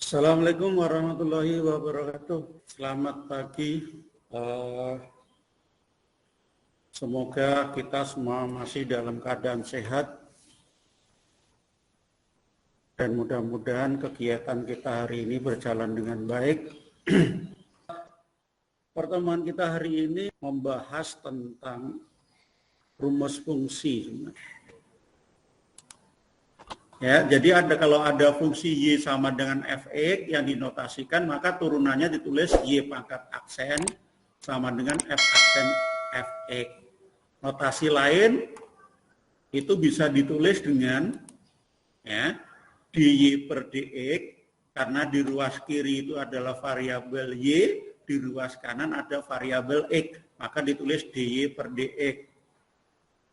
Assalamualaikum warahmatullahi wabarakatuh. Selamat pagi. Semoga kita semua masih dalam keadaan sehat dan mudah-mudahan kegiatan kita hari ini berjalan dengan baik. Pertemuan kita hari ini membahas tentang rumus fungsi. Ya, jadi kalau ada fungsi Y sama dengan Fx yang dinotasikan, maka turunannya ditulis Y pangkat aksen sama dengan F aksen Fx. Notasi lain itu bisa ditulis dengan ya, dy per dx, karena di ruas kiri itu adalah variabel Y, di ruas kanan ada variabel X, maka ditulis dy per dx.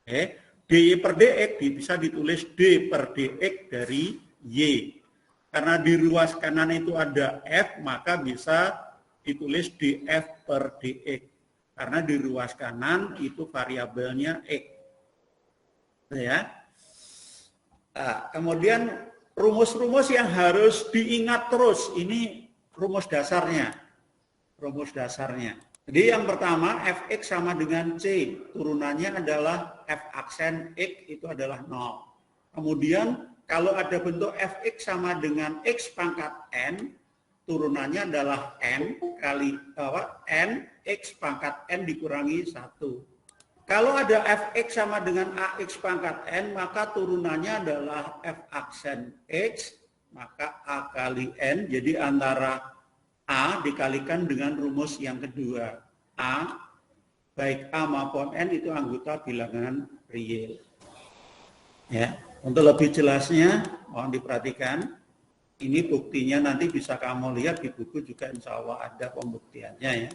Oke. dy per dx bisa ditulis d per dx dari y. Karena di ruas kanan itu ada f, maka bisa ditulis df per dx. Karena di ruas kanan itu variabelnya x. Ya. Nah, kemudian rumus-rumus yang harus diingat terus, ini rumus dasarnya. Rumus dasarnya. Jadi yang pertama, Fx sama dengan C, turunannya adalah F aksen X itu adalah 0. Kemudian kalau ada bentuk Fx sama dengan X pangkat N, turunannya adalah N kali N, X pangkat N dikurangi 1. Kalau ada Fx sama dengan Ax pangkat N, maka turunannya adalah F aksen X, maka A kali N, jadi antara A dikalikan dengan rumus yang kedua. A, baik A maupun N itu anggota bilangan real. Ya, untuk lebih jelasnya, mohon diperhatikan. Ini buktinya nanti bisa kamu lihat di buku juga insya Allah ada pembuktiannya ya.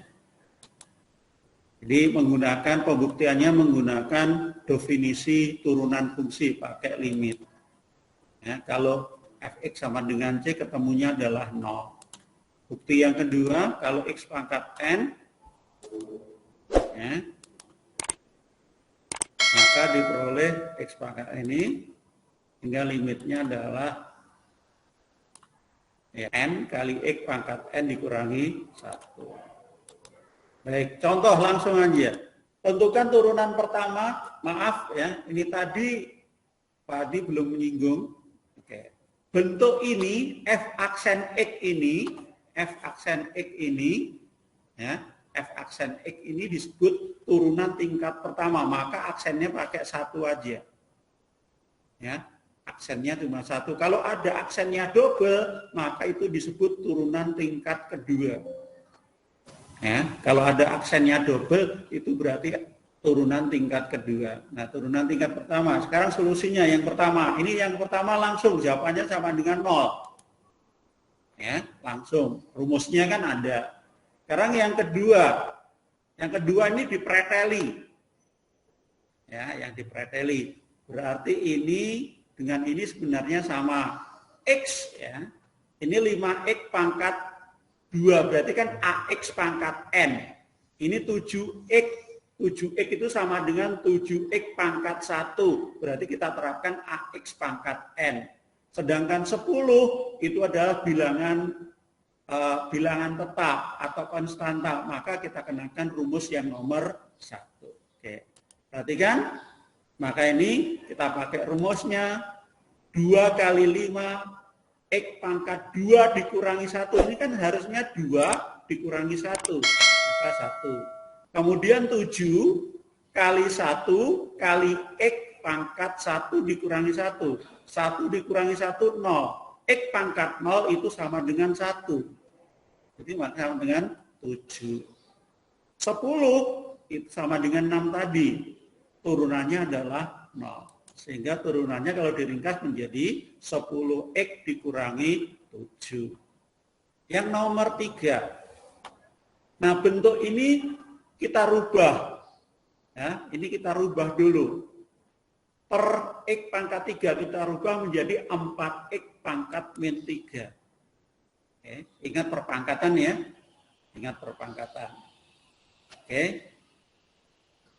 Jadi pembuktiannya menggunakan definisi turunan fungsi pakai limit. Ya, kalau Fx sama dengan C ketemunya adalah 0. Bukti yang kedua, kalau X pangkat N, ya, maka diperoleh X pangkat ini, hingga limitnya adalah ya, N kali X pangkat N dikurangi 1. Baik, contoh langsung aja. Tentukan turunan pertama, maaf ya, ini tadi Pak Adi belum menyinggung. Oke. Bentuk ini, F aksen X ini, F aksen X ini, ya, F aksen X ini disebut turunan tingkat pertama, maka aksennya pakai 1 aja. Ya, aksennya cuma 1. Kalau ada aksennya double, maka itu disebut turunan tingkat kedua. Ya, kalau ada aksennya double, itu berarti turunan tingkat kedua. Nah, turunan tingkat pertama. Sekarang solusinya yang pertama. Ini yang pertama langsung jawabannya sama dengan 0. Ya, langsung rumusnya kan ada. Sekarang yang kedua ini dipreteli. Ya, yang dipreteli. Berarti ini dengan ini sebenarnya sama X ya. Ini 5X pangkat 2, berarti kan AX pangkat N. Ini 7X. 7X itu sama dengan 7X pangkat 1. Berarti kita terapkan AX pangkat N. Sedangkan 10 itu adalah bilangan tetap atau konstanta, maka kita kenakan rumus yang nomor 1. Oke. Perhatikan, maka ini kita pakai rumusnya 2 kali 5 X pangkat 2 dikurangi 1. Ini kan harusnya 2 dikurangi 1, maka 1. Kemudian 7 kali 1 kali X pangkat 1 dikurangi 1. 1 dikurangi 1, 0. X pangkat 0 itu sama dengan 1. Jadi sama dengan 7. 10 itu sama dengan 6 tadi. Turunannya adalah 0. Sehingga turunannya kalau diringkas menjadi 10X dikurangi 7. Yang nomor 3. Nah, bentuk ini kita rubah. Ya, ini kita rubah dulu. Per X pangkat 3 kita rubah menjadi 4X pangkat min 3. Oke, ingat perpangkatan ya. Ingat perpangkatan. Oke.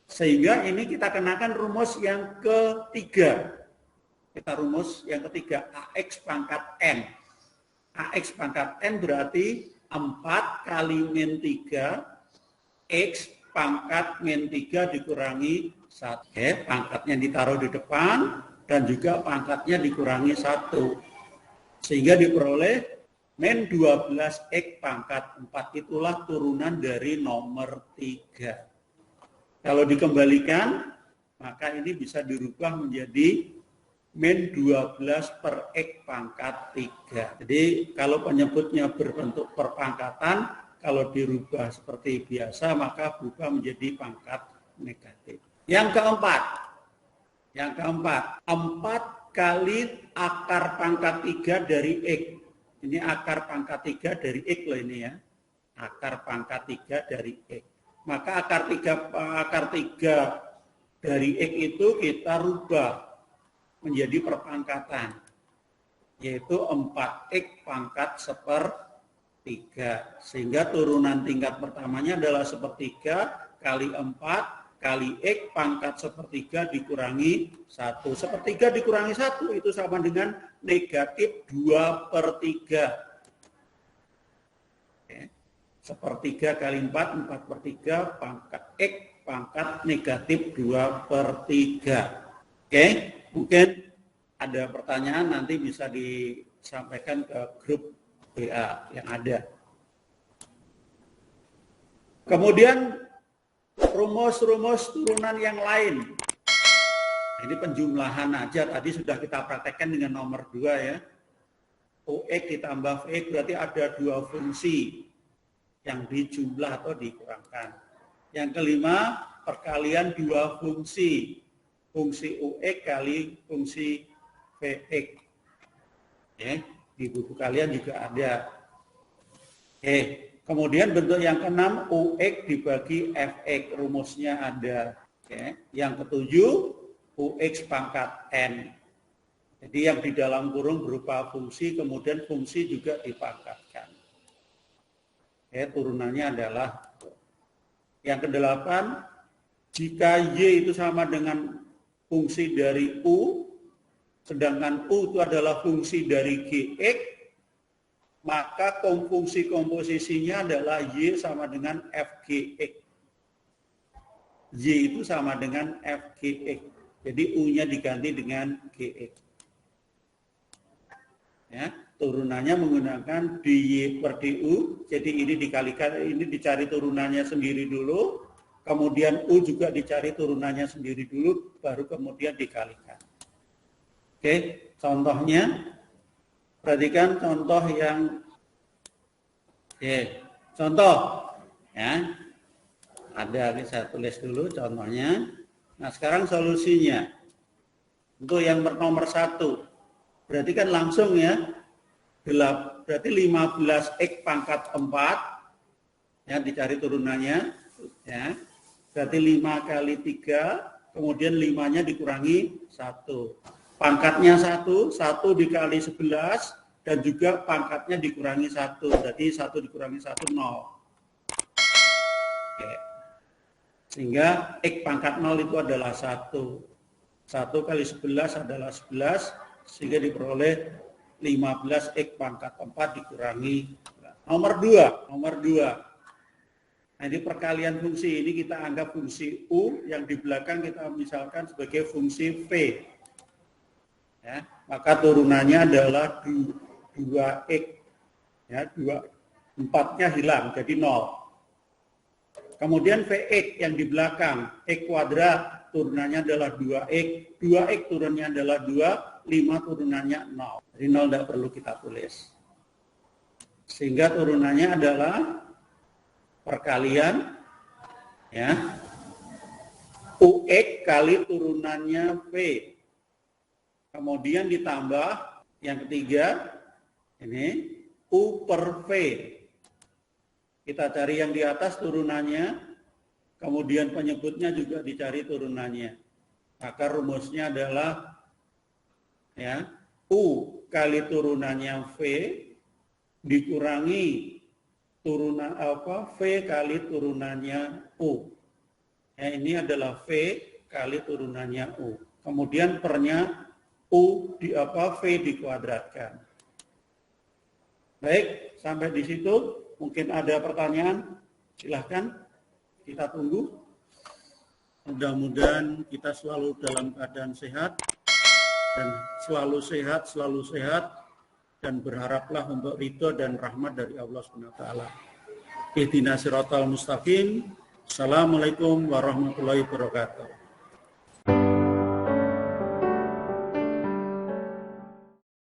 Sehingga ini kita kenakan rumus yang ketiga. Kita rumus yang ketiga, AX pangkat N. AX pangkat N berarti 4 kali min 3 X pangkat min 3 dikurangi 1. Oke, pangkatnya ditaruh di depan dan juga pangkatnya dikurangi 1. Sehingga diperoleh min 12X pangkat 4. Itulah turunan dari nomor 3. Kalau dikembalikan, maka ini bisa dirubah menjadi min 12 per X pangkat 3. Jadi kalau penyebutnya berbentuk perpangkatan, kalau dirubah seperti biasa, maka berubah menjadi pangkat negatif. Yang keempat, 4 kali akar pangkat 3 dari X. Ini akar pangkat 3 dari X loh ini ya. Akar pangkat 3 dari X. Maka akar 3 dari X itu kita rubah menjadi perpangkatan, yaitu 4X pangkat 1/3. Sehingga turunan tingkat pertamanya adalah 1/3 kali 4 kali X pangkat 1/3 dikurangi 1. 1/3 dikurangi 1 itu sama dengan negatif 2/3. 1/3 kali 4, 4/3 pangkat X pangkat negatif 2/3. Oke, mungkin ada pertanyaan nanti bisa disampaikan ke grup WA yang ada. Kemudian rumus-rumus turunan yang lain. Ini penjumlahan aja, tadi sudah kita praktekkan dengan nomor 2 ya. UX ditambah VX berarti ada 2 fungsi yang dijumlah atau dikurangkan. Yang kelima, perkalian 2 fungsi. Fungsi UX kali fungsi VX. Ya, di buku kalian juga ada. Kemudian bentuk yang keenam, UX dibagi FX, rumusnya ada. Yang ketujuh, UX pangkat N. Jadi yang di dalam kurung berupa fungsi, kemudian fungsi juga dipangkatkan. Turunannya adalah yang kedelapan, jika Y itu sama dengan fungsi dari U, sedangkan U itu adalah fungsi dari GX, maka fungsi komposisinya adalah Y sama dengan FGX. Y itu sama dengan FGX. Jadi U-nya diganti dengan GX. Ya, turunannya menggunakan DY per DU. Jadi ini dikalikan, ini dicari turunannya sendiri dulu. Kemudian U juga dicari turunannya sendiri dulu, baru kemudian dikalikan. Oke, contohnya, perhatikan contoh yang, contoh, ya, ada, ini saya tulis dulu contohnya. Nah, sekarang solusinya, untuk yang nomor 1, berarti kan langsung ya, berarti 15X pangkat 4, ya, dicari turunannya, ya. Berarti 5 kali 3, kemudian 5-nya dikurangi 1. Pangkatnya 1 dikali 11, dan juga pangkatnya dikurangi 1. Berarti 1 dikurangi 1, 0. Oke. Sehingga X pangkat 0 itu adalah 1. 1 kali 11 adalah 11, sehingga diperoleh 15X pangkat 4 dikurangi. Nomor 2. Nah, ini perkalian fungsi, ini kita anggap fungsi U, yang di belakang kita misalkan sebagai fungsi V. Ya, maka turunannya adalah 2X. Ya, 4-nya hilang, jadi 0. Kemudian VX yang di belakang, X kuadrat, turunannya adalah 2X. 2X turunannya adalah 2, 5 turunannya 0. Jadi 0 tidak perlu kita tulis. Sehingga turunannya adalah perkalian, ya, UX kali turunannya V. Kemudian ditambah yang ketiga, ini U per V. Kita cari yang di atas turunannya, kemudian penyebutnya juga dicari turunannya. Maka rumusnya adalah, ya, U kali turunannya V dikurangi turunan V kali turunannya U. Ya, ini adalah V kali turunannya U. Kemudian pernya U V dikuadratkan. Baik, sampai di situ. Mungkin ada pertanyaan, silahkan. Kita tunggu. Mudah-mudahan kita selalu dalam keadaan sehat, dan selalu sehat, dan berharaplah untuk ridho dan rahmat dari Allah SWT. Ihdinas siratal mustaqim. Assalamualaikum warahmatullahi wabarakatuh.